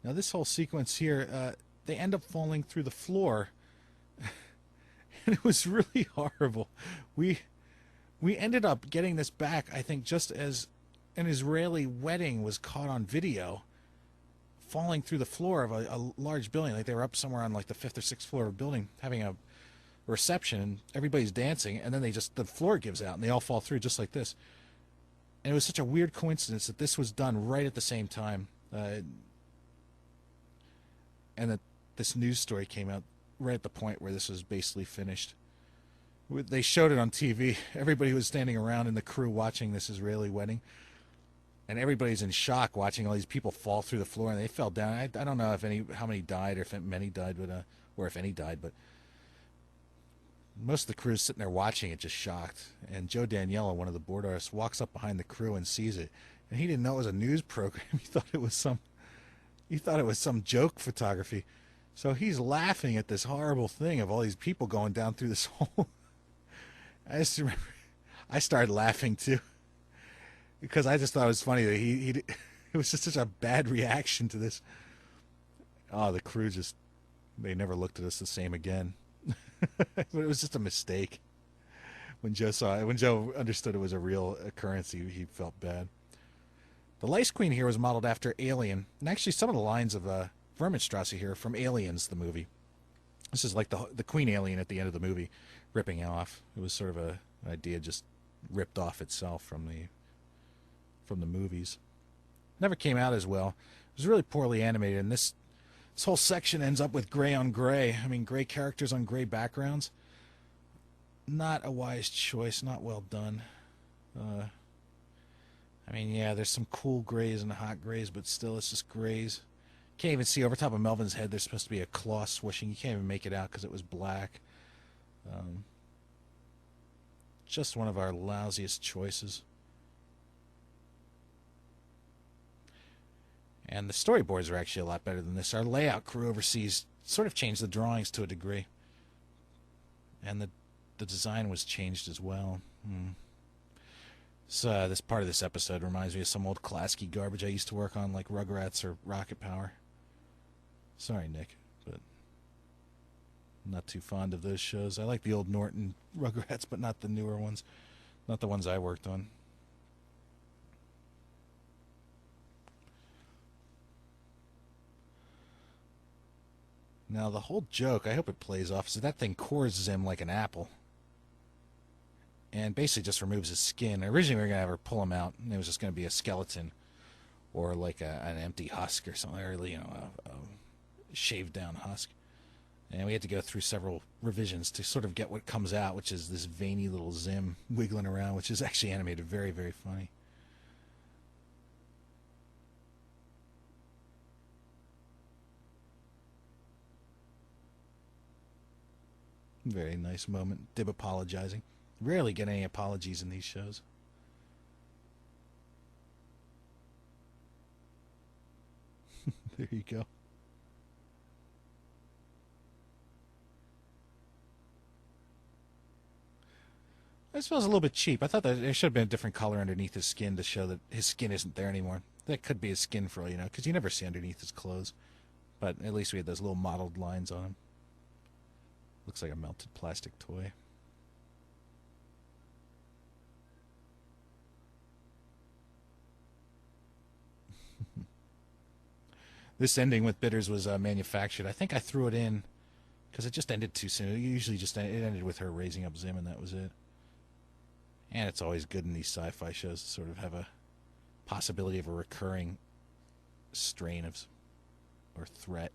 Now this whole sequence here, they end up falling through the floor, and it was really horrible. We we ended up getting this back, I think, just as an Israeli wedding was caught on video, falling through the floor of a large building. Like they were up somewhere on like the fifth or sixth floor of a building having a reception, and everybody's dancing, and then the floor gives out and they all fall through just like this. And it was such a weird coincidence that this was done right at the same time, and that this news story came out right at the point where this was basically finished. They showed it on TV. Everybody was standing around in the crew watching this Israeli wedding, and everybody's in shock watching all these people fall through the floor, and they fell down. I don't know how many died, or if many died, but or if any died, but most of the crew's sitting there watching it, just shocked. And Joe Daniela, one of the board artists, walks up behind the crew and sees it, and he didn't know it was a news program. He thought it was some joke photography. So he's laughing at this horrible thing of all these people going down through this hole. I just remember I started laughing too because I just thought it was funny that he it was just such a bad reaction to this. Oh, the crew just they never looked at us the same again. But it was just a mistake. When Joe understood it was a real occurrence, he felt bad. The Lice Queen here was modeled after Alien, and actually some of the lines of Verminstrasse here from Aliens, the movie. This is like the Queen Alien at the end of the movie, ripping off. It was sort of an idea just ripped off itself from the movies. Never came out as well. It was really poorly animated, and this whole section ends up with gray on gray. I mean, gray characters on gray backgrounds. Not a wise choice. Not well done. I mean, yeah, there's some cool grays and hot grays, but still, it's just grays. Can't even see over top of Melvin's head. There's supposed to be a claw swishing. You can't even make it out because it was black. Just one of our lousiest choices. And the storyboards are actually a lot better than this. Our layout crew overseas sort of changed the drawings to a degree. And the design was changed as well. So this part of this episode reminds me of some old classic garbage I used to work on, like Rugrats or Rocket Power. Sorry, Nick, but I'm not too fond of those shows. I like the old Norton Rugrats, but not the newer ones. Not the ones I worked on. Now, the whole joke, I hope it plays off, is that thing cores Zim like an apple. And basically just removes his skin. Originally, we were going to have her pull him out, and it was just going to be a skeleton. Or like an empty husk or something, or, a shaved down husk. And we had to go through several revisions to sort of get what comes out, which is this veiny little Zim wiggling around, which is actually animated very, very funny. Very nice moment. Dib apologizing. Rarely get any apologies in these shows. There you go. This feels a little bit cheap. I thought that there should have been a different color underneath his skin to show that his skin isn't there anymore. That could be his skin for all you know, because you never see underneath his clothes. But at least we had those little mottled lines on him. Looks like a melted plastic toy. This ending with Bitters was manufactured. I think I threw it in because it just ended too soon. It usually it ended with her raising up Zim, and that was it. And it's always good in these sci-fi shows to sort of have a possibility of a recurring strain of or threat.